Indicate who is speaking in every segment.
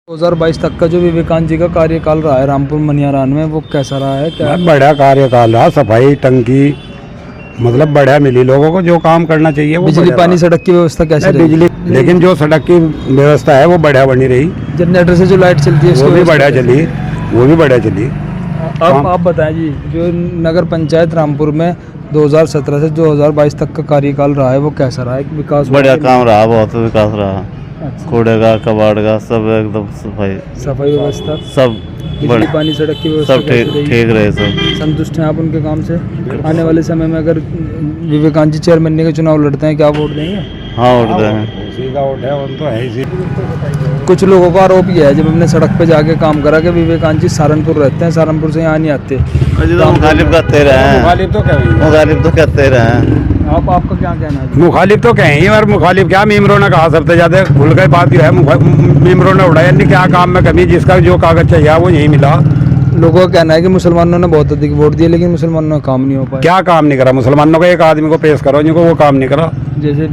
Speaker 1: 2022 तक का जो विवेकानंद जी का कार्यकाल रहा है रामपुर मनियारान में, वो कैसा रहा है? क्या
Speaker 2: बढ़िया कार्यकाल रहा। सफाई टंकी मतलब बढ़िया मिली लोगों को, जो काम करना चाहिए वो।
Speaker 1: बिजली पानी सड़क की व्यवस्था कैसे रही?
Speaker 2: बिजली, लेकिन जो सड़क की व्यवस्था है वो बढ़िया बनी रही।
Speaker 1: जनरेटर से जो लाइट चलती है
Speaker 2: वो भी बढ़िया चली, वो भी बढ़िया चली।
Speaker 1: अब आप बताएं जी, जो नगर पंचायत रामपुर में 2017 से 2022 तक का कार्यकाल रहा है वो कैसा रहा है? विकास
Speaker 3: बढ़िया काम रहा, बहुत विकास रहा।
Speaker 1: अच्छा।
Speaker 3: कूड़े का, कबाड़ का, सब एकदम
Speaker 1: सफाई व्यवस्था,
Speaker 3: सब
Speaker 1: बिजली पानी सड़क की व्यवस्था
Speaker 3: सब ठीक रहे। सब
Speaker 1: संतुष्ट हैं आप उनके काम से? आने वाले समय में अगर विवेकानंद जी चेयरमैन के चुनाव लड़ते हैं, क्या वोट देंगे?
Speaker 3: हाँ, वोट देंगे।
Speaker 2: उसी का वोट है, उन तो है ही।
Speaker 1: कुछ लोगों का आरोप यह है, जब हमने सड़क पे जाके काम करा कि विवेकानंद जी सहारनपुर रहते हैं, सहारनपुर से यहाँ नहीं आते।
Speaker 3: मुखालिफ करते रहे,
Speaker 2: मुखालिफ
Speaker 3: तो कहते रहे।
Speaker 1: आपका क्या कहना है?
Speaker 2: मुखालिफ तो कहें, और मुखालिफ क्या, मीमरों ने कहा सबसे ज्यादा खुल गए बात है। मीमरों ने उड़ाया नहीं, क्या काम में कमी, जिसका जो कागज चाहिए वो यही मिला।
Speaker 1: लोगों का कहना है कि मुसलमानों ने बहुत अधिक वोट दिए, लेकिन मुसलमानों का काम नहीं हो पाया।
Speaker 2: क्या काम नहीं करा मुसलमानों का? एक आदमी को पेश करो जिनको वो काम नहीं करा।
Speaker 1: जैसे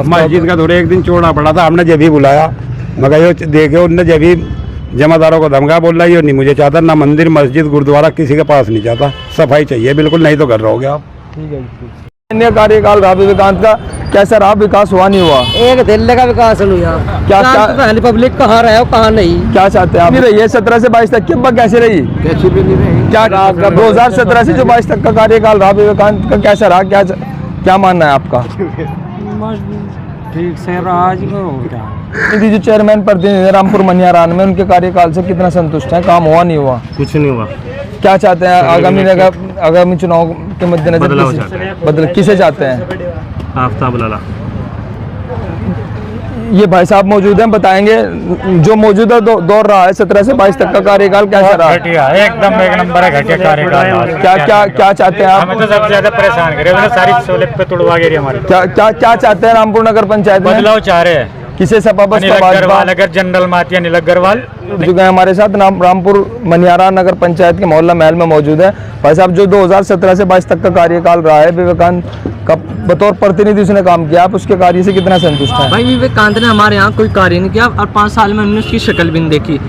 Speaker 2: मस्जिद का दौरे एक दिन छोड़ना पड़ा था, हमने जब भी बुलाया मगर ये देखे उनने जब भी जमादारों को धमका, बोल रहा ये नहीं मुझे चाहता, ना मंदिर मस्जिद गुरुद्वारा किसी के पास नहीं चाहता, सफाई चाहिए बिल्कुल, नहीं तो घर रहोगे आप।
Speaker 1: ठीक है। अन्य कार्यकाल रहा विवेकानंद का, कैसा रहा? विकास हुआ नहीं हुआ?
Speaker 4: एक दिल्ली का विकास नहीं हुआ। क्या रिपब्लिक कहाँ रहे हो कहाँ नहीं?
Speaker 1: क्या चाहते हैं आप? नहीं रही है 17 से 22 तक की, अब कैसे रही?
Speaker 4: कैसी भी नहीं रही।
Speaker 1: क्या 2017 से जो 22 तक का कार्यकाल रहा विवेकानंद का, कैसा रहा? क्या मानना है आपका?
Speaker 4: ठीक से राज
Speaker 1: जो चेयरमैन प्रतिनिधि रामपुर मनियारान में, उनके कार्यकाल से कितना संतुष्ट है? काम हुआ नहीं हुआ?
Speaker 3: कुछ नहीं हुआ।
Speaker 1: क्या चाहते हैं आगामी चुनाव के मद्देनजर किसे चाहते हैं?
Speaker 3: आफ्ताब लाला।
Speaker 1: ये भाई साहब मौजूद हैं, बताएंगे जो मौजूदा दौर रहा है 17 से 22 तक का कार्यकाल कैसा रहा?
Speaker 5: एकदम एक नंबर है, घटिया कार्यकाल।
Speaker 1: क्या चाहते हैं आप?
Speaker 5: हमें तो सबसे ज्यादा परेशान करे, सारी सहूलियत पे तुड़वा गई हमारी।
Speaker 1: क्या चाहते हैं रामपुर नगर पंचायत में?
Speaker 5: बदलाव चाह रहे हैं।
Speaker 1: किसे सपा बसपा भाजपा?
Speaker 5: अगर जनरल मातिया नीलक अग्रवाल
Speaker 1: जो गए हमारे साथ रामपुर मनियारा नगर पंचायत के मोहल्ला महल में मौजूद है। भाई साहब, जो 2017 से 22 तक का कार्यकाल रहा है विवेकानंद का, बतौर प्रतिनिधि उसने काम किया, आप उसके कार्य से कितना संतुष्ट हैं?
Speaker 4: भाई विवेकानंद ने हमारे यहाँ कोई कार्य नहीं किया और 5 साल में हमने उसकी शक्ल भी नहीं देखी।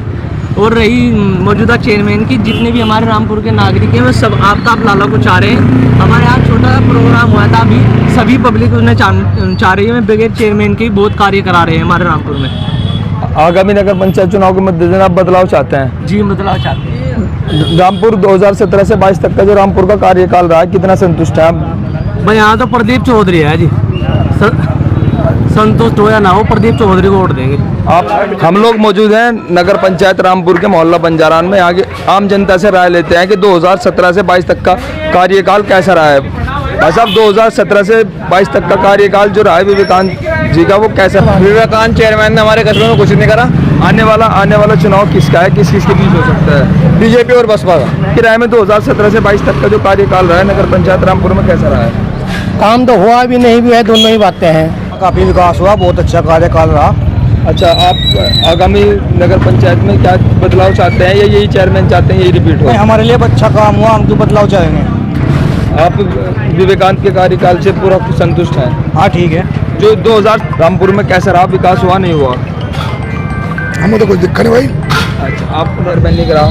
Speaker 4: और रही मौजूदा चेयरमैन की, जितने भी हमारे रामपुर के नागरिक हैं वो सब आफ्ताब लाला को चाह रहे हैं। हमारे यहाँ छोटा प्रोग्राम हुआ था अभी, सभी पब्लिक उन्हें चाह रही है। बगैर चेयरमैन के बहुत कार्य करा रहे हैं हमारे रामपुर में।
Speaker 1: आगामी नगर पंचायत चुनाव के मद्देनजर आप बदलाव चाहते हैं?
Speaker 4: जी, बदलाव चाहते हैं।
Speaker 1: रामपुर 2017 से 22 तक का जो रामपुर का कार्यकाल रहा है, कितना संतुष्ट है आप?
Speaker 4: भाई यहाँ तो प्रदीप चौधरी है जी, संतुष्ट हो या ना हो, प्रदीप चौधरी को वोट देंगे।
Speaker 1: हम लोग मौजूद हैं नगर पंचायत रामपुर के मोहल्ला बंजारान में। आगे आम जनता से राय लेते हैं कि 2017 से 22 तक का कार्यकाल कैसा रहा है। भाई साहब, 2017 से 22 तक का कार्यकाल जो रहा है विवेकानंद जी का, वो कैसा? विवेकानंद चेयरमैन ने हमारे कस्बे में कुछ नहीं करा। आने वाला चुनाव किसका है? किस के बीच हो सकता है? बीजेपी और बसपा का। किराए में 2017 से 22 तक का जो कार्यकाल रहा है नगर पंचायत रामपुर में, कैसा रहा है?
Speaker 4: काम तो हुआ भी नहीं भी है, दोनों ही बातें हैं।
Speaker 1: काफी विकास हुआ, बहुत अच्छा कार्यकाल रहा। अच्छा, आप आगामी नगर पंचायत में क्या बदलाव चाहते हैं, या यही चेयरमैन चाहते हैं यही रिपीट हो?
Speaker 4: हमारे लिए अच्छा काम हुआ, हम तो बदलाव चाहेंगे।
Speaker 1: आप विवेकानंद के कार्यकाल से पूरा संतुष्ट हैं?
Speaker 4: हाँ, ठीक है।
Speaker 1: जो 2000 रामपुर में कैसा रहा? विकास हुआ नहीं हुआ?
Speaker 2: हमें तो कुछ दिक्कत नहीं भाई।
Speaker 1: अच्छा, आपको निर्माण नहीं करा?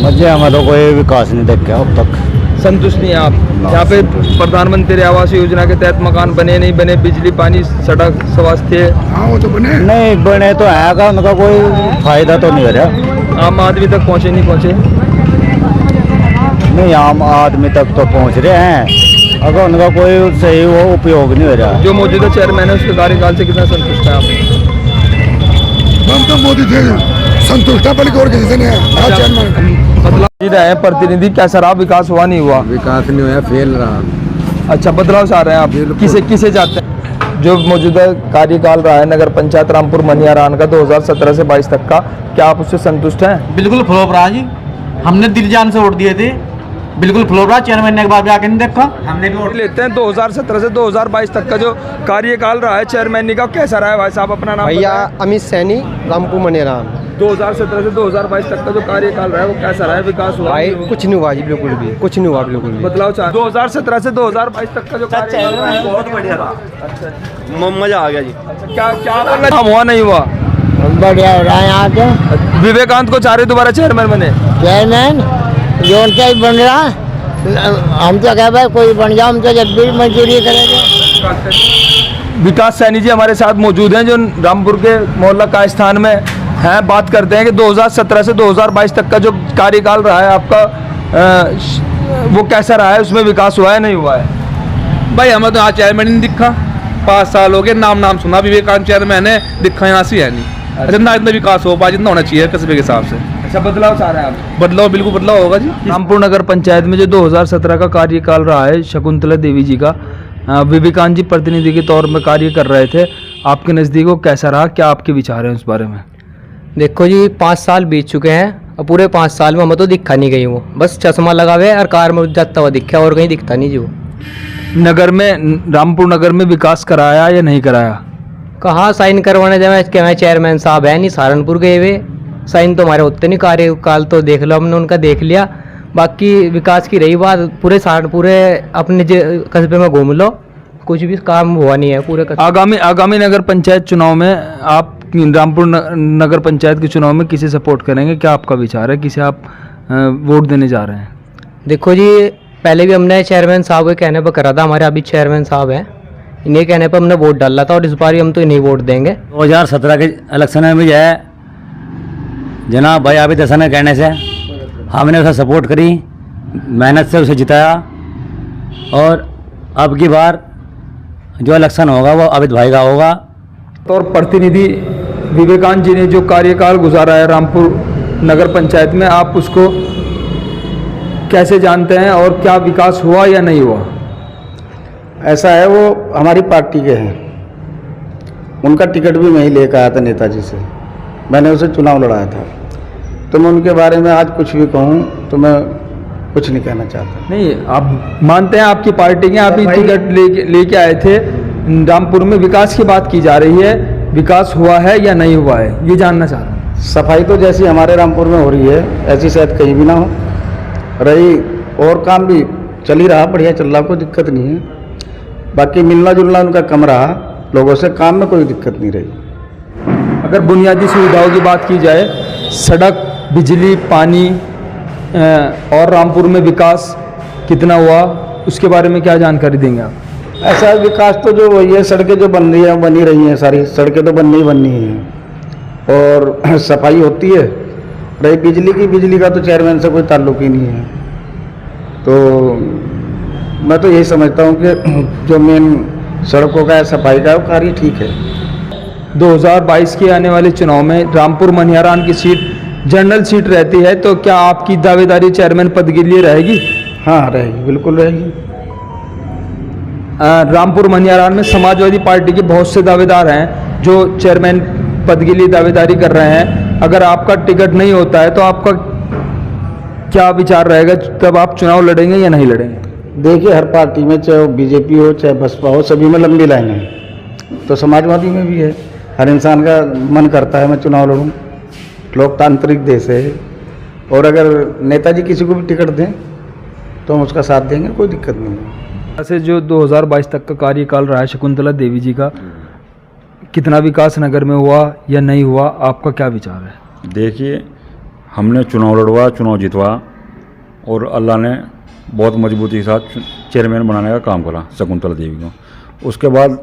Speaker 3: मुझे हमें तो कोई विकास नहीं देखा अब तक।
Speaker 1: संतुष्ट नहीं है आप? यहाँ पे प्रधानमंत्री आवास योजना के तहत मकान बने नहीं बने, बिजली पानी सड़क स्वास्थ्य?
Speaker 2: हाँ, वो तो बने
Speaker 3: नहीं बने तो है, उनका कोई फायदा तो नहीं हो रहा।
Speaker 1: आम आदमी तक पहुँचे नहीं पहुँचे?
Speaker 3: नहीं, आम आदमी तक तो पहुंच रहे हैं, अगर उनका कोई सही वो उपयोग नहीं हो रहा।
Speaker 1: जो मौजूदा चेयरमैन है उसके कार्यकाल से कितना संतुष्ट है आप?
Speaker 2: हम तो मोदी थे संतुष्ट है, बल्कि और किसी से नहीं है।
Speaker 1: बदलाव रहे प्रतिनिधि, कैसा रहा? विकास हुआ नहीं हुआ?
Speaker 2: विकास नहीं हुआ, फेल रहा।
Speaker 1: अच्छा, बदलाव चाह रहे हैं आप? किसे चाहते हैं? जो मौजूदा कार्यकाल रहा है नगर पंचायत रामपुर मनियारान का 2017 से 22 तक का, क्या आप उससे संतुष्ट हैं?
Speaker 4: बिल्कुल फ्लॉप रहा जी, हमने दिल जान से वोट दिए थे। बिल्कुल फ्लॉप रहा, चेयरमैन ने एक बार भी आके नहीं देखा। हमने भी वोट
Speaker 1: लेते हैं 2017 से 2022 तक का जो कार्यकाल रहा है चेयरमैन का, कैसा रहा है? भाई साहब, अपना नाम
Speaker 4: भैया अमित सैनी, रामपुर मनियारान।
Speaker 1: 2017 से 2022 तक का जो कार्यकाल रहा है वो कैसा रहा है? विकास हुआ?
Speaker 4: भाई कुछ नहीं हुआ जी, बिल्कुल भी कुछ नहीं हुआ, बिल्कुल भी।
Speaker 1: बदलाव चाह 2017 से 2022 तक का जो कार्यकाल रहा है
Speaker 3: बहुत बढ़िया रहा। अच्छा, मजा आ गया जी।
Speaker 1: अच्छा, क्या हुआ नहीं हुआ?
Speaker 6: बढ़िया हो रहा है यहाँ के
Speaker 1: विवेकानंद को चाह रहे दोबारा चेयरमैन बने।
Speaker 6: चेयरमैन जो उनका ही बन रहा। हम तो कह भाई कोई बन जाओ, हम तो जब भी मंजूरी करेंगे।
Speaker 1: विकास सैनी जी हमारे साथ मौजूद हैं जो रामपुर के मोहल्ला का स्थान में हैं। बात करते हैं कि 2017 से 2022 तक का जो कार्यकाल रहा है आपका, वो कैसा रहा है, उसमें विकास हुआ है नहीं हुआ है?
Speaker 7: भाई हमें तो यहाँ चेयरमैन नहीं दिखा, 5 साल हो गए, नाम सुना विवेकानंद चेयरमैन है, दिखा यहाँ से है नहीं। जितना इतना विकास हो पाए जितना होना चाहिए कस्बे के हिसाब से।
Speaker 1: अच्छा, बदलाव चाह रहे हैं आप?
Speaker 7: बदलाव बिल्कुल बदलाव होगा जी।
Speaker 1: रामपुर नगर पंचायत में जो 2017 का कार्यकाल रहा है शकुंतला देवी जी का, विवेकानंद जी प्रतिनिधि के तौर में कार्य कर रहे थे, आपके नज़दीक वो कैसा रहा, क्या आपके विचार हैं उस बारे में?
Speaker 8: देखो जी 5 साल बीत चुके हैं और पूरे 5 साल में हमें तो दिखा नहीं गई वो, बस चश्मा लगा हुआ है और कार में जाता हुआ दिखा और कहीं दिखता नहीं जी वो।
Speaker 1: नगर में, रामपुर नगर में विकास कराया या नहीं कराया?
Speaker 8: कहाँ साइन करवाने जाए, क्या मैं चेयरमैन साहब है नहीं, सहारनपुर गए हुए, साइन तो हमारे होते नहीं, कार्यकाल तो देख लो, हमने उनका देख लिया। बाकी विकास की रही बात, पूरे अपने कस्बे में घूम लो, कुछ भी काम हुआ नहीं है पूरे
Speaker 1: आगामी नगर पंचायत चुनाव में आप रामपुर नगर पंचायत के चुनाव में किसे सपोर्ट करेंगे, क्या आपका विचार है, किसे आप वोट देने जा रहे हैं?
Speaker 8: देखो जी पहले भी हमने चेयरमैन साहब के कहने पर करा था, हमारे अभी चेयरमैन साहब हैं, इन्हें कहने पर हमने वोट डाला था और इस बार हम तो इन्हें वोट देंगे।
Speaker 3: 2017 के इलेक्शन में भी जो है जनाब भाई आबिद हसन के कहने से हमने उसे सपोर्ट करी, मेहनत से उसे जिताया, और अब की बार जो इलेक्शन होगा वो आबिद भाई का होगा।
Speaker 1: और प्रतिनिधि विवेकानंद जी ने जो कार्यकाल गुजारा है रामपुर नगर पंचायत में, आप उसको कैसे जानते हैं और क्या विकास हुआ या नहीं हुआ?
Speaker 9: ऐसा है, वो हमारी पार्टी के हैं, उनका टिकट भी मैं ही लेकर आया था नेताजी से, मैंने उसे चुनाव लड़ाया था, तो मैं उनके बारे में आज कुछ भी कहूँ तो मैं कुछ नहीं कहना चाहता।
Speaker 1: नहीं, आप मानते हैं आपकी पार्टी के, आप ही टिकट लेके आए थे, रामपुर में विकास की बात की जा रही है, विकास हुआ है या नहीं हुआ है ये जानना चाह रहा हूँ।
Speaker 9: सफाई तो जैसी हमारे रामपुर में हो रही है ऐसी शायद कहीं भी ना हो रही, और काम भी चल ही रहा, बढ़िया चल रहा, कोई दिक्कत नहीं है। बाकी मिलना जुलना उनका कम रहा लोगों से, काम में कोई दिक्कत नहीं रही।
Speaker 1: अगर बुनियादी सुविधाओं की बात की जाए, सड़क, बिजली, पानी और रामपुर में विकास कितना हुआ, उसके बारे में क्या जानकारी देंगे आप?
Speaker 9: ऐसा विकास तो जो वही है, सड़कें जो बन रही हैं बनी रही हैं, सारी सड़कें तो बननी ही बननी हैं, और सफाई होती है। रही बिजली का तो चेयरमैन से कोई ताल्लुक ही नहीं है। तो मैं तो यही समझता हूँ कि जो मेन सड़कों का सफाई का कार्य ठीक है।
Speaker 1: 2022 के आने वाले चुनाव में रामपुर मनिहारान की सीट जनरल सीट रहती है, तो क्या आपकी दावेदारी चेयरमैन पद के लिए रहेगी?
Speaker 9: हाँ रहेगी, बिल्कुल रहेगी।
Speaker 1: रामपुर मनिहारान में समाजवादी पार्टी के बहुत से दावेदार हैं जो चेयरमैन पद के लिए दावेदारी कर रहे हैं। अगर आपका टिकट नहीं होता है तो आपका क्या विचार रहेगा, तब आप चुनाव लड़ेंगे या नहीं लड़ेंगे?
Speaker 9: देखिए, हर पार्टी में, चाहे बीजेपी हो चाहे बसपा हो, सभी में लंबी लाइन है, तो समाजवादी में भी है। हर इंसान का मन करता है मैं चुनाव लड़ूं, लोकतांत्रिक देश है, और अगर नेताजी किसी को भी टिकट दें तो हम उसका साथ देंगे, कोई दिक्कत नहीं है।
Speaker 1: ऐसे जो 2022 तक का कार्यकाल रहा है शकुंतला देवी जी का, कितना विकास नगर में हुआ या नहीं हुआ, आपका क्या विचार है?
Speaker 10: देखिए, हमने चुनाव लड़वा, चुनाव जितवा, और अल्लाह ने बहुत मजबूती के साथ चेयरमैन बनाने का काम करा शकुंतला देवी को। उसके बाद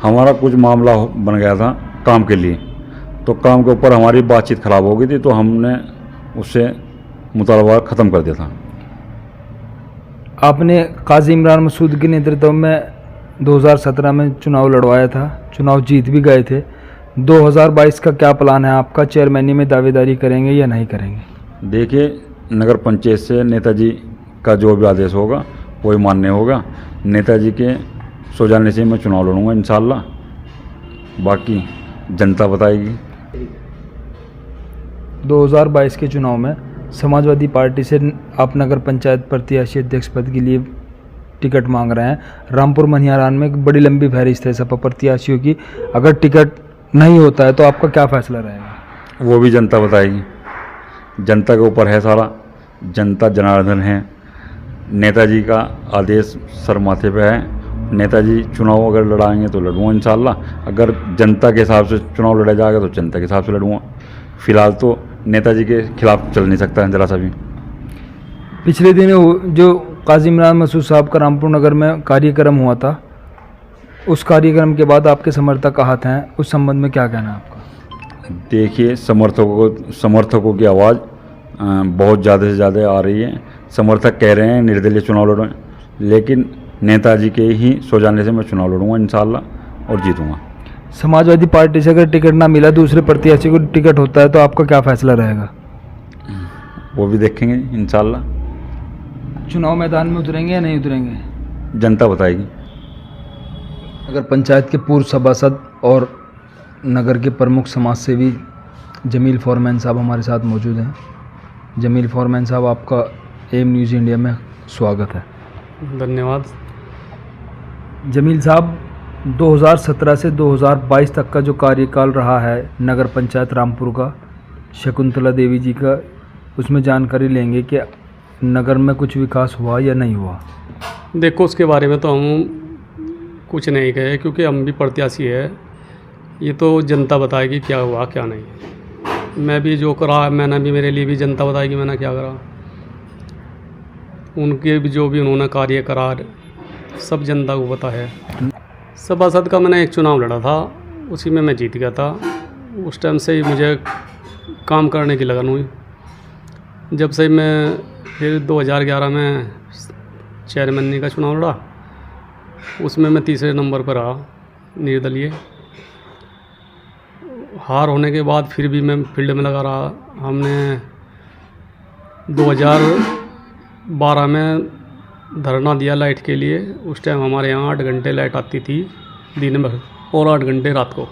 Speaker 10: हमारा कुछ मामला बन गया था काम के लिए, तो काम के ऊपर हमारी बातचीत खराब हो गई थी, तो हमने उससे मुतालबा ख़त्म कर दिया था।
Speaker 1: आपने काजी इमरान मसूद के नेतृत्व में 2017 में चुनाव लड़वाया था, चुनाव जीत भी गए थे। 2022 का क्या प्लान है आपका, चेयरमैनी में दावेदारी करेंगे या नहीं करेंगे?
Speaker 10: देखिए, नगर पंचायत से नेताजी का जो भी आदेश होगा वही मान्य होगा। नेताजी के सो जाने से मैं चुनाव लड़ूंगा इंशाल्लाह, बाकी जनता बताएगी।
Speaker 1: 2022 के चुनाव में समाजवादी पार्टी से आप नगर पंचायत प्रत्याशी अध्यक्ष पद के लिए टिकट मांग रहे हैं। रामपुर मनिहारान में एक बड़ी लंबी फहरिस्त है सपा प्रत्याशियों की, अगर टिकट नहीं होता है तो आपका क्या फैसला रहेगा?
Speaker 10: वो भी जनता बताएगी, जनता के ऊपर है सारा, जनता जनार्दन है, नेताजी का आदेश सर माथे पे है, नेताजी चुनाव अगर लड़ाएंगे तो लड़ूंगा इंशाल्लाह। अगर जनता के हिसाब से चुनाव लड़ा जाएगा तो जनता के हिसाब से लड़ूंगा। फिलहाल तो नेताजी के खिलाफ चल नहीं सकता है जरा सा भी।
Speaker 1: पिछले दिन जो काजी इमरान मसूद साहब का रामपुर नगर में कार्यक्रम हुआ था, उस कार्यक्रम के बाद आपके समर्थक आहत हैं, उस संबंध में क्या कहना है आपका?
Speaker 10: देखिए, समर्थकों की आवाज़ बहुत ज़्यादा से ज़्यादा आ रही है। समर्थक कह रहे हैं निर्दलीय चुनाव लड़ें, लेकिन नेताजी के ही सौजाने से मैं चुनाव लड़ूंगा इंशाल्लाह और जीतूंगा।
Speaker 1: समाजवादी पार्टी से अगर टिकट ना मिला, दूसरे प्रत्याशी को टिकट होता है, तो आपका क्या फैसला रहेगा?
Speaker 10: वो भी देखेंगे इंशाल्लाह।
Speaker 1: चुनाव मैदान में उतरेंगे या नहीं उतरेंगे,
Speaker 10: जनता बताएगी।
Speaker 1: अगर पंचायत के पूर्व सभासद और नगर के प्रमुख समाज सेवी जमील फॉरमैन साहब हमारे साथ मौजूद हैं। जमील फॉरमैन साहब, आपका एम न्यूज़ इंडिया में स्वागत है।
Speaker 11: धन्यवाद।
Speaker 1: जमील साहब, 2017 से 2022 तक का जो कार्यकाल रहा है नगर पंचायत रामपुर का, शकुंतला देवी जी का, उसमें जानकारी लेंगे कि नगर में कुछ विकास हुआ या नहीं हुआ?
Speaker 11: देखो, उसके बारे में तो हम कुछ नहीं कहे, क्योंकि हम भी प्रत्याशी है। ये तो जनता बताएगी क्या हुआ क्या नहीं। मैं भी जो करा, मैंने भी, मेरे लिए भी जनता बताएगी मैंने क्या करा। उनके भी जो भी उन्होंने कार्य करा सब जनता को पता है। सभासद का मैंने एक चुनाव लड़ा था, उसी में मैं जीत गया था। उस टाइम से ही मुझे काम करने की लगन हुई। जब से मैं फिर 2011 में चेयरमैन का चुनाव लड़ा, उसमें मैं तीसरे नंबर पर रहा निर्दलीय। हार होने के बाद फिर भी मैं फील्ड में लगा रहा। हमने 2012 में धरना दिया लाइट के लिए। उस टाइम हमारे यहाँ 8 घंटे लाइट आती थी दिन भर और 8 घंटे रात को।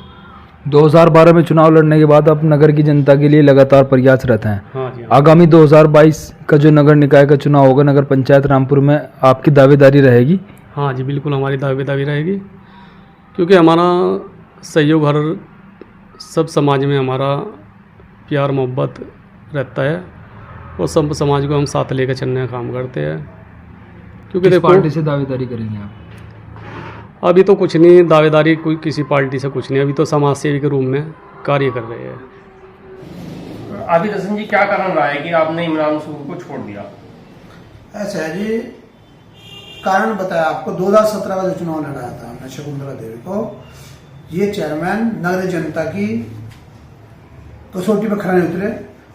Speaker 1: 2012 में चुनाव लड़ने के बाद आप नगर की जनता के लिए लगातार प्रयासरत हैं।
Speaker 11: हाँ जी।
Speaker 1: आगामी 2022 का जो नगर निकाय का चुनाव होगा नगर पंचायत रामपुर में, आपकी दावेदारी रहेगी?
Speaker 11: हाँ जी, बिल्कुल हमारी दावेदारी रहेगी, क्योंकि हमारा सहयोग हर सब समाज में हमारा प्यार मोहब्बत रहता है और सब समाज को हम साथ लेकर चलने का काम करते हैं। क्योंकि देखो,
Speaker 1: पार्टी से दावेदारी करेंगे आप?
Speaker 11: अभी तो कुछ नहीं दावेदारी, कोई किसी पार्टी से कुछ नहीं। अभी तो समाज सेवी के रूप में कार्य कर रहे हैं।
Speaker 12: आबिद हसन जी, क्या कारण रहा है कि आपने इमरान मसूद को छोड़ दिया?
Speaker 13: ऐसा है जी, कारण बताया आपको। 2017 का जो चुनाव लड़ाया था हमने शकुंतला देवी को, ये चेयरमैन नगर जनता की कसौटी पर खड़ा नहीं उतरे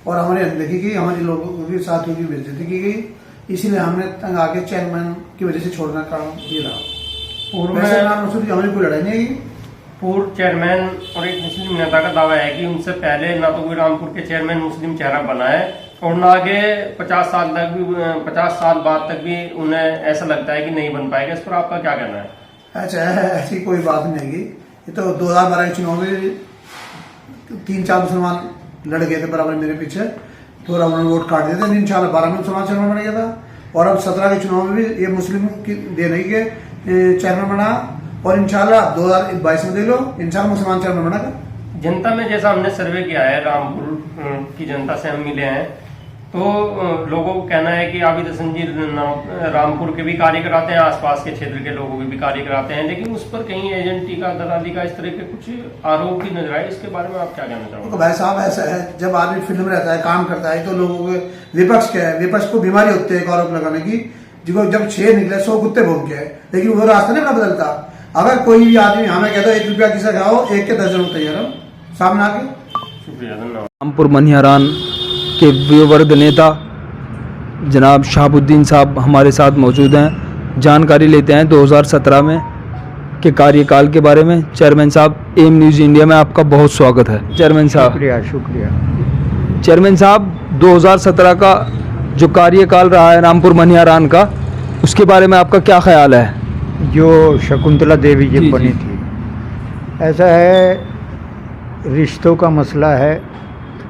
Speaker 13: और हमारी अनदेखी की, हमारे लोगों के साथियों की बेइज्जती की गई। इसीलिए हमने तंग आके चेयरमैन की वजह से छोड़ना का कारण ये रहा।
Speaker 12: पूर्व
Speaker 13: वैसे
Speaker 12: में
Speaker 13: इमरान मसूद की हमारी कोई लड़ाई नहीं है।
Speaker 12: पूर्व चेयरमैन और एक मुस्लिम नेता का दावा है कि उनसे पहले ना तो कोई रामपुर के चेयरमैन मुस्लिम चेहरा बना है और ना आगे 50 साल बाद तक भी उन्हें ऐसा लगता है कि नहीं बन पाएगा। इस पर आपका क्या कहना है?
Speaker 13: अच्छा है, ऐसी कोई बात नहीं है। ये तो 2012 के चुनाव में 3-4 मुसलमान लड़ गए थे बराबर मेरे पीछे, थोड़ा उन्होंने वोट काट दिए थे। इंशाल्लाह 12 में मुसलमान चेयरमैन बन गया था और अब 17 के चुनाव में भी ये मुस्लिम की देने के चेयरमैन बना और इंशाल्लाह 2022 में दे लो, इंशाल्लाह मुसलमान चेयरमैन बना।
Speaker 12: जनता में जैसा हमने सर्वे किया है, रामपुर की जनता से हम मिले हैं, तो लोगों को कहना है कि आबिद हसन जी रामपुर के भी कार्य कराते हैं, आसपास के क्षेत्र के लोगों के भी कार्य कराते हैं, लेकिन उस पर कहीं एजेंटी का, दलाली का, इस तरह के कुछ आरोप भी नजर आए। इसके बारे में आप क्या कहना चाहोगे?
Speaker 13: तो भाई साहब, ऐसा है, जब आदमी फील्ड में रहता है, काम करता है, तो लोगों के विपक्ष क्या है, विपक्ष को बीमारी होती है आरोप लगाने की। जब 6 निकले 100 कुत्ते भोग गए, लेकिन वो रास्ता नहीं अपना बदलता। अगर कोई भी आदमी हमें कहता है 1 रुपया किसी खाओ, 1 के 10 जन तैयार हो सामने आके।
Speaker 12: शुक्रिया, धन्यवाद।
Speaker 1: रामपुर मनिहारान के विवर्ग नेता जनाब शहाबुद्दीन साहब हमारे साथ मौजूद हैं। जानकारी लेते हैं 2017 में के कार्यकाल के बारे में। चेयरमैन साहब, एम न्यूज़ इंडिया में आपका बहुत स्वागत है। चेयरमैन साहब,
Speaker 6: शुक्रिया।
Speaker 1: चेयरमैन साहब, 2017 का जो कार्यकाल रहा है रामपुर मनिहारान का, उसके बारे में आपका क्या ख्याल है?
Speaker 6: जो शकुंतला देवी जी बनी थी, ऐसा है, रिश्तों का मसला है।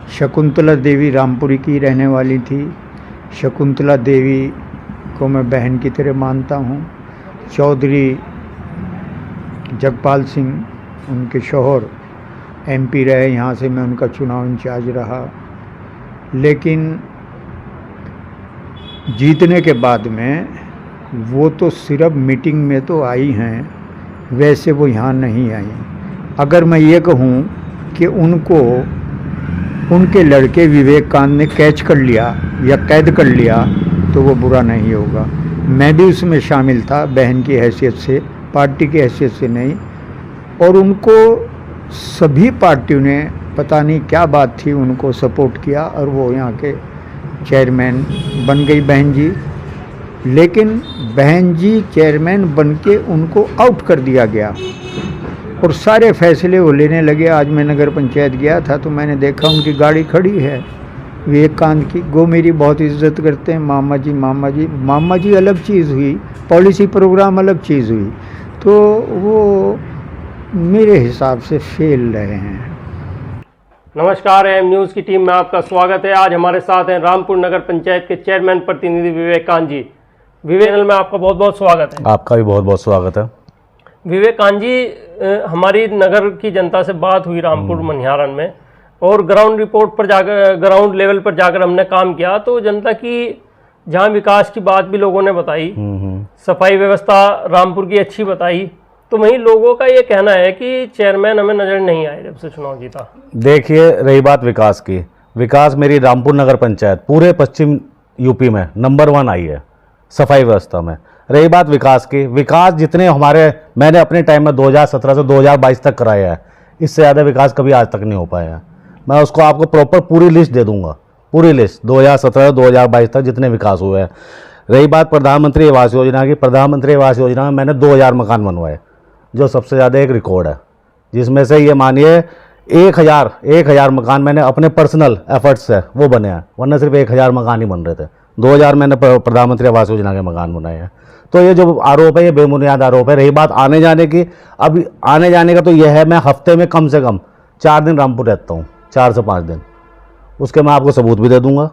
Speaker 6: शकुंतला देवी रामपुरी की रहने वाली थी। शकुंतला देवी को मैं बहन की तरह मानता हूँ। चौधरी जगपाल सिंह उनके शौहर MP रहे, यहाँ से मैं उनका चुनाव इंचार्ज रहा। लेकिन जीतने के बाद में वो तो सिर्फ मीटिंग में तो आई हैं, वैसे वो यहाँ नहीं आई। अगर मैं ये कहूँ कि उनको उनके लड़के विवेकानंद ने कैच कर लिया या कैद कर लिया तो वो बुरा नहीं होगा। मैं भी उसमें शामिल था, बहन की हैसियत से, पार्टी की हैसियत से नहीं। और उनको सभी पार्टियों ने पता नहीं क्या बात थी, उनको सपोर्ट किया और वो यहाँ के चेयरमैन बन गई बहन जी। लेकिन बहन जी चेयरमैन बन के उनको आउट कर दिया गया और सारे फैसले वो लेने लगे। आज मैं नगर पंचायत गया था तो मैंने देखा उनकी गाड़ी खड़ी है विवेकानंद की। वो मेरी बहुत इज्जत करते हैं, मामा जी मामा जी। मामा जी अलग चीज़ हुई, पॉलिसी प्रोग्राम अलग चीज़ हुई, तो वो मेरे हिसाब से फेल रहे हैं।
Speaker 12: नमस्कार, एम न्यूज़ की टीम में आपका स्वागत है। आज हमारे साथ हैं रामपुर नगर पंचायत के चेयरमैन प्रतिनिधि विवेकानंद जी। विवेकानंद में आपका बहुत बहुत स्वागत है।
Speaker 3: आपका भी बहुत बहुत स्वागत है।
Speaker 12: विवेकानंद जी, हमारी नगर की जनता से बात हुई रामपुर मनिहारन में, और ग्राउंड रिपोर्ट पर जाकर, ग्राउंड लेवल पर जाकर हमने काम किया, तो जनता की जहां विकास की बात भी लोगों ने बताई, सफाई व्यवस्था रामपुर की अच्छी बताई, तो वहीं लोगों का ये कहना है कि चेयरमैन हमें नजर नहीं आए जब से चुनाव जीता।
Speaker 3: देखिए, रही बात विकास की, विकास मेरी रामपुर नगर पंचायत पूरे पश्चिम यूपी में नंबर 1 आई है सफाई व्यवस्था में। रही बात विकास की, विकास जितने मैंने अपने टाइम में 2017 से 2022 तक कराया है, इससे ज़्यादा विकास कभी आज तक नहीं हो पाया है। मैं उसको आपको प्रॉपर पूरी लिस्ट दे दूंगा, पूरी लिस्ट 2017 से 2022 तक जितने विकास हुए हैं। रही बात प्रधानमंत्री आवास योजना की, प्रधानमंत्री आवास योजना में मैंने 2000 मकान बनवाए, जो सबसे ज़्यादा एक रिकॉर्ड है, जिसमें से ये मानिए 1000 मकान मैंने अपने पर्सनल एफर्ट्स से वो बने हैं, वरना सिर्फ 1000 मकान ही बन रहे थे। 2000 मैंने प्रधानमंत्री आवास योजना के मकान बनाए हैं। तो ये जो आरोप है ये बेबुनियाद आरोप है। रही बात आने जाने की, अब आने जाने का तो यह है, मैं हफ्ते में कम से कम 4 दिन रामपुर रहता हूँ, 4 से 5 दिन। उसके मैं आपको सबूत भी दे दूंगा,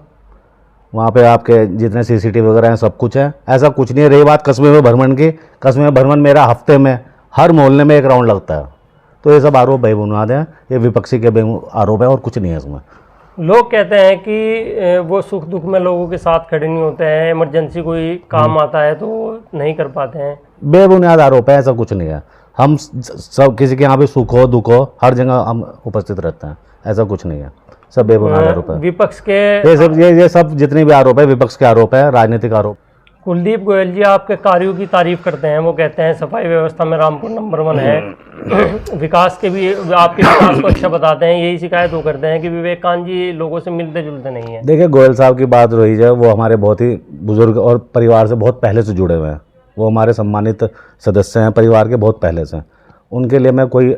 Speaker 3: वहाँ पे आपके जितने सीसीटीवी वगैरह हैं सब कुछ है, ऐसा कुछ नहीं है। रही बात कस्बे में भ्रमण की, कस्बे में भ्रमण मेरा हफ्ते में हर मोहल्ले में 1 राउंड लगता है। तो ये सब आरोप बेबुनियाद हैं, ये विपक्षी के आरोप है और कुछ नहीं है इसमें।
Speaker 12: लोग कहते हैं कि वो सुख दुख में लोगों के साथ खड़े नहीं होते हैं, इमरजेंसी कोई काम आता है तो नहीं कर पाते हैं।
Speaker 3: बेबुनियाद आरोप है, ऐसा कुछ नहीं है। हम सब किसी के यहाँ भी सुख हो दुख हो हर जगह हम उपस्थित रहते हैं, ऐसा कुछ नहीं है, सब बेबुनियाद आरोप है।
Speaker 12: विपक्ष के
Speaker 3: ये सब जितने भी आरोप है विपक्ष के आरोप है, राजनीतिक आरोप।
Speaker 12: कुलदीप गोयल जी आपके कार्यों की तारीफ करते हैं, वो कहते हैं सफाई व्यवस्था में रामपुर नंबर 1 है। विकास के भी आपके विकास को अच्छा बताते हैं। यही शिकायत वो करते हैं कि विवेकानंद जी लोगों से मिलते जुलते नहीं हैं।
Speaker 3: देखिए, गोयल साहब की बात रही है, वो हमारे बहुत ही बुजुर्ग और परिवार से बहुत पहले से जुड़े हुए हैं, वो हमारे सम्मानित सदस्य हैं परिवार के बहुत पहले से। उनके लिए मैं कोई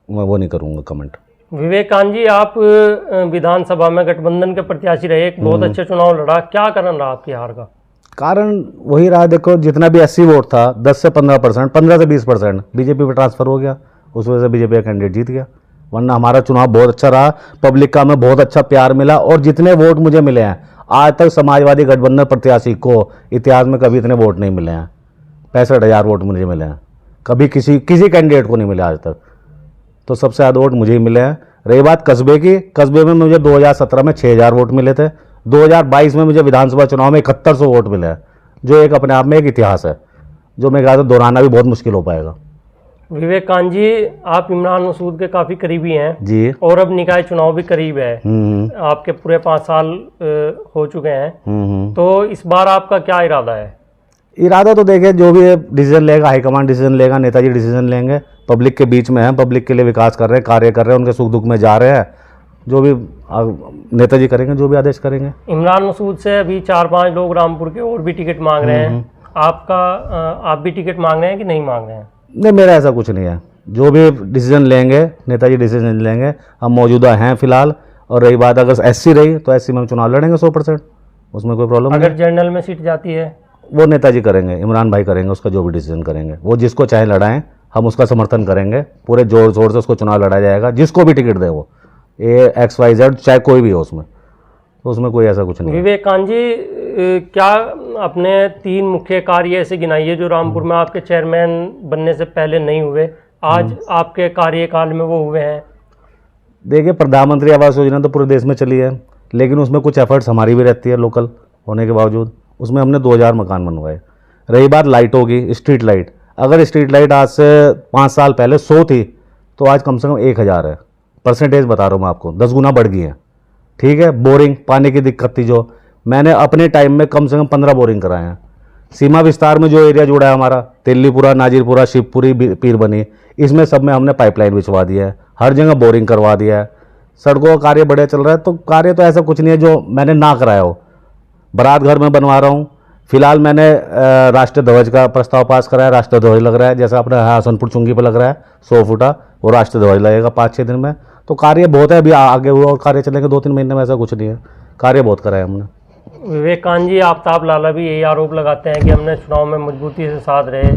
Speaker 3: वो नहीं करूँगा कमेंट।
Speaker 12: विवेकानंद जी, आप विधानसभा में गठबंधन के प्रत्याशी रहे, एक बहुत अच्छा चुनाव लड़ा, क्या कारण रहा आपकी हार का?
Speaker 3: कारण वही रहा, देखो जितना भी 80 वोट था 10 से 15%, 15 से 20% बीजेपी पे ट्रांसफर हो गया, उस वजह से बीजेपी का कैंडिडेट जीत गया। वरना हमारा चुनाव बहुत अच्छा रहा, पब्लिक का हमें बहुत अच्छा प्यार मिला, और जितने वोट मुझे मिले हैं आज तक समाजवादी गठबंधन प्रत्याशी को इतिहास में कभी इतने वोट नहीं मिले हैं। 65,000 वोट मुझे मिले हैं, कभी किसी कैंडिडेट को नहीं मिले आज तक। तो सबसे ज़्यादा वोट मुझे ही मिले हैं। रही बात कस्बे की, कस्बे में मुझे 2017 में 6000 वोट मिले थे, 2022 में मुझे विधानसभा चुनाव में 7100 वोट मिले हैं, जो एक अपने आप में एक इतिहास है, जो मेरे ख्याल से दोहराना भी बहुत मुश्किल हो पाएगा।
Speaker 12: विवेकानंद जी, आप इमरान मसूद के काफ़ी करीबी हैं
Speaker 3: जी,
Speaker 12: और अब निकाय चुनाव भी करीब है, आपके पूरे 5 साल हो चुके हैं, तो इस बार आपका क्या इरादा है?
Speaker 3: इरादा तो देखिए, जो भी डिसीजन लेगा हाईकमांड डिसीजन लेगा, नेताजी डिसीजन लेंगे। पब्लिक के बीच में हैं, पब्लिक के लिए विकास कर रहे हैं, कार्य कर रहे हैं, उनके सुख दुख में जा रहे हैं, जो भी नेताजी करेंगे, जो भी आदेश करेंगे।
Speaker 12: इमरान मसूद से अभी 4-5 लोग रामपुर के और भी टिकट मांग रहे हैं, आप भी टिकट मांग रहे हैं कि नहीं मांग रहे हैं?
Speaker 3: नहीं, मेरा ऐसा कुछ नहीं है, जो भी डिसीजन लेंगे नेताजी डिसीजन लेंगे। हम मौजूदा हैं फिलहाल, और रही बात अगर SC रही तो SC में हम चुनाव लड़ेंगे 100%, उसमें कोई प्रॉब्लम नहीं।
Speaker 12: अगर जनरल में सीट जाती है
Speaker 3: वो नेताजी करेंगे, इमरान भाई करेंगे, उसका जो भी डिसीजन करेंगे, वो जिसको चाहे लड़ाएं, हम उसका समर्थन करेंगे, पूरे जोर शोर से उसको चुनाव लड़ा जाएगा, जिसको भी टिकट दे, वो XYZ चाहे कोई भी हो उसमें, तो उसमें कोई ऐसा कुछ नहीं।
Speaker 12: विवेकानंद जी, क्या अपने 3 मुख्य कार्य ऐसे गिनाइए जो रामपुर में आपके चेयरमैन बनने से पहले नहीं हुए, आज आपके कार्यकाल में वो हुए हैं?
Speaker 3: देखिए, प्रधानमंत्री आवास योजना तो पूरे देश में चली है, लेकिन उसमें कुछ एफर्ट्स हमारी भी रहती है लोकल होने के बावजूद। उसमें हमने 2000 मकान बनवाए,
Speaker 14: रही बात लाइटों की, स्ट्रीट लाइट, अगर स्ट्रीट लाइट आज से 5 साल पहले 100 थी तो आज कम से कम 1000 है। परसेंटेज बता रहा हूँ मैं आपको, 10 गुना बढ़ गई है। ठीक है, बोरिंग पानी की दिक्कत थी जो, मैंने अपने टाइम में कम से कम 15 बोरिंग कराए हैं। सीमा विस्तार में जो एरिया जुड़ा है हमारा, तेलीपुरा, नाजिरपुरा, शिवपुरी, पीरबनी, इसमें सब में हमने पाइपलाइन बिछवा दिया है, हर जगह बोरिंग करवा दिया है, सड़कों का कार्य बढ़िया चल रहा है। तो कार्य तो ऐसा कुछ नहीं है जो मैंने ना कराया हो। बारात घर में बनवा रहा हूँ, फिलहाल मैंने राष्ट्रीय ध्वज का प्रस्ताव पास कराया, राष्ट्रीय ध्वज लग रहा है, जैसा अपने हसनपुर चुंगी पर लग रहा है 100 फुटा, वो राष्ट्रीय ध्वज लगेगा 5-6 दिन में। तो कार्य बहुत है, अभी आगे हुआ और कार्य चलेंगे 2-3 महीने में, ऐसा कुछ नहीं है, कार्य बहुत कराया हमने।
Speaker 12: विवेकानंद जी आफ्ताब लाला भी यही आरोप लगाते हैं कि हमने चुनाव में मजबूती से साथ रहे,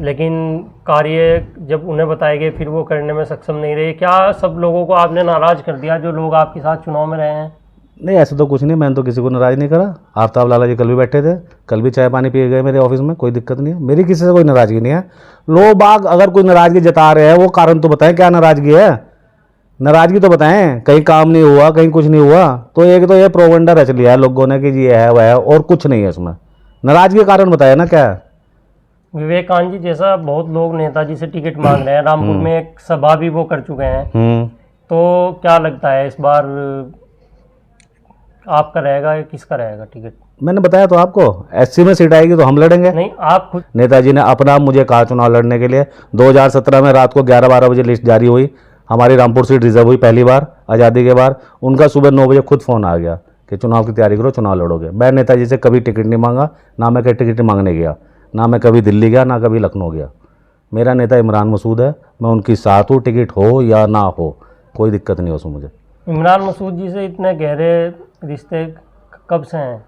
Speaker 12: लेकिन कार्य जब उन्हें बताए गए फिर वो करने में सक्षम नहीं रहे। क्या सब लोगों को आपने नाराज कर दिया जो लोग आपके साथ चुनाव में रहे हैं?
Speaker 14: नहीं, ऐसा तो कुछ नहीं, मैंने तो किसी को नाराज़ नहीं करा। आफ्ताब लाला जी कल भी बैठे थे, कल भी चाय पानी पिए गए मेरे ऑफिस में, कोई दिक्कत नहीं है, मेरी किसी से कोई नाराज़गी नहीं है। लोग बाग अगर कोई नाराज़गी जता रहे हैं वो कारण तो बताएं, क्या नाराज़गी है, नाराज़गी तो बताएं। कहीं काम नहीं हुआ, कहीं कुछ नहीं हुआ, तो एक तो ये प्रोवेंडा रच लिया है लोगों ने कि ये है वह है, और कुछ नहीं है इसमें। नाराज़गी के कारण बताया ना क्या है।
Speaker 12: विवेकानंद जी जैसा बहुत लोग नेताजी से टिकट मांग रहे हैं, रामपुर में एक सभा भी वो कर चुके हैं, तो क्या लगता है इस बार आपका रहेगा या किसका रहेगा टिकट?
Speaker 14: मैंने बताया तो आपको, एससी में सीट आएगी तो हम लड़ेंगे।
Speaker 12: नहीं, आप खुद
Speaker 14: नेताजी ने अपना मुझे कहा चुनाव लड़ने के लिए। 2017 में रात को 11-12 बजे लिस्ट जारी हुई, हमारी रामपुर सीट रिजर्व हुई पहली बार आज़ादी के बाद। उनका सुबह 9 बजे खुद फ़ोन आ गया कि चुनाव की तैयारी करो, चुनाव लड़ोगे। मैं नेताजी से कभी टिकट नहीं मांगा, ना मैं कहीं टिकट मांगने गया, ना मैं कभी दिल्ली गया, ना कभी लखनऊ गया। मेरा नेता इमरान मसूद है, मैं उनकी साथ हूँ, टिकट हो या ना हो कोई दिक्कत नहीं हो उसमें मुझे।
Speaker 12: इमरान मसूद जी से इतने गहरे रिश्ते कब से हैं?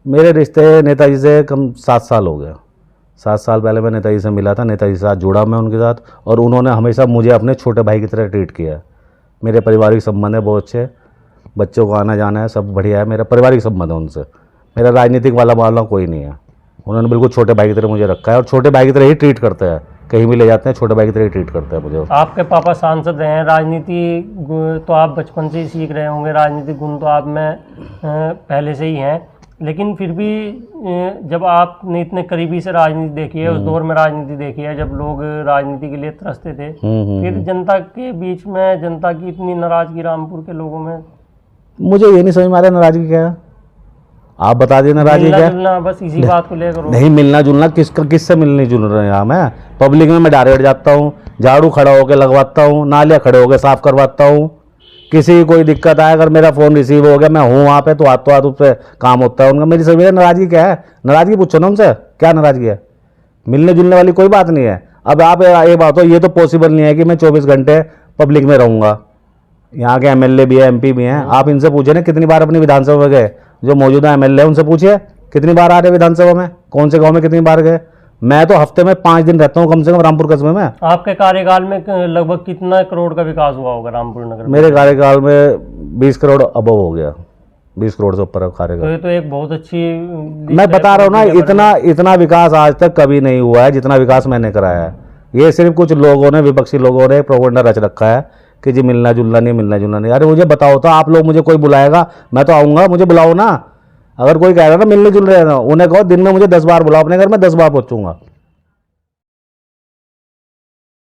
Speaker 14: मेरे रिश्ते नेताजी से कम 7 साल हो गया। 7 साल पहले मैं नेताजी से मिला था, नेताजी के साथ जुड़ा मैं उनके साथ, और उन्होंने हमेशा मुझे अपने छोटे भाई की तरह ट्रीट किया है। मेरे पारिवारिक संबंध है बहुत अच्छे, बच्चों को आना जाना है सब बढ़िया है, मेरा पारिवारिक संबंध है उनसे। मेरा राजनीतिक वाला मामला कोई नहीं है। उन्होंने बिल्कुल छोटे भाई की तरह मुझे रखा है, और छोटे भाई की तरह ही ट्रीट करते हैं, कहीं भी ले जाते हैं छोटे भाई की तरह ही ट्रीट करते हैं मुझे।
Speaker 12: आपके पापा सांसद रहे हैं, राजनीति तो आप बचपन से ही सीख रहे होंगे, राजनीतिक गुण तो आप में पहले से ही हैं, लेकिन फिर भी जब आपने इतने करीबी से राजनीति देखी है, उस दौर में राजनीति देखी है जब लोग राजनीति के लिए तरसते थे, फिर जनता के बीच में जनता की इतनी नाराजगी रामपुर के लोगों में,
Speaker 14: मुझे ये नहीं समझ में आ रहा नाराजगी क्या है। आप बता दिए नाराजगी क्या है।
Speaker 12: बस इसी बात को लेकर
Speaker 14: नहीं, मिलना जुलना किससे मिलने जुल रहे हैं। मैं पब्लिक में डायरेक्ट जाता हूँ, झाड़ू खड़ा होकर लगवाता हूँ, नालियाँ खड़े होकर साफ करवाता हूँ। किसी की कोई दिक्कत आए, अगर मेरा फ़ोन रिसीव हो गया, मैं हूँ वहाँ पे, तो हाथ उस पर काम होता है उनका। मेरी समझ में नाराज़गी क्या है, नाराज़गी पूछो ना उनसे, क्या नाराज़गी है। मिलने जुलने वाली कोई बात नहीं है। अब आप ये बात हो, ये तो पॉसिबल नहीं है कि मैं 24 घंटे पब्लिक में रहूँगा। यहाँ के एमएलए भी है, एमपी भी हैं, आप इनसे पूछे ना कितनी बार अपनी विधानसभा में गए। जो मौजूदा एमएलए उनसे पूछिए कितनी बार आ रहे विधानसभा में, कौन से गाँव में कितनी बार गए। मैं तो हफ्ते में 5 दिन रहता हूँ कम से कम रामपुर कस्बे में।
Speaker 12: आपके कार्यकाल में लगभग कितना करोड़ का विकास हुआ होगा रामपुर नगर में?
Speaker 14: मेरे कार्यकाल में 20 करोड़ अबव हो गया, 20 करोड़ से ऊपर कार्यकाल।
Speaker 12: तो ये तो एक बहुत अच्छी,
Speaker 14: मैं बता रहा हूँ ना, इतना विकास आज तक कभी नहीं हुआ है जितना विकास मैंने कराया है। ये सिर्फ कुछ लोगों ने, विपक्षी लोगों ने प्रोपेगेंडा रच रखा है कि जी मिलना जुलना नहीं, मिलना जुलना नहीं। अरे मुझे बताओ तो, आप लोग मुझे कोई बुलाएगा मैं तो आऊँगा, मुझे बुलाओ ना। अगर कोई कह रहा है ना मिलने जुल रहे हैं, उन्हें कहो दिन में मुझे 10 बार बुलाओ अपने घर में, 10 बार पहुँचूंगा।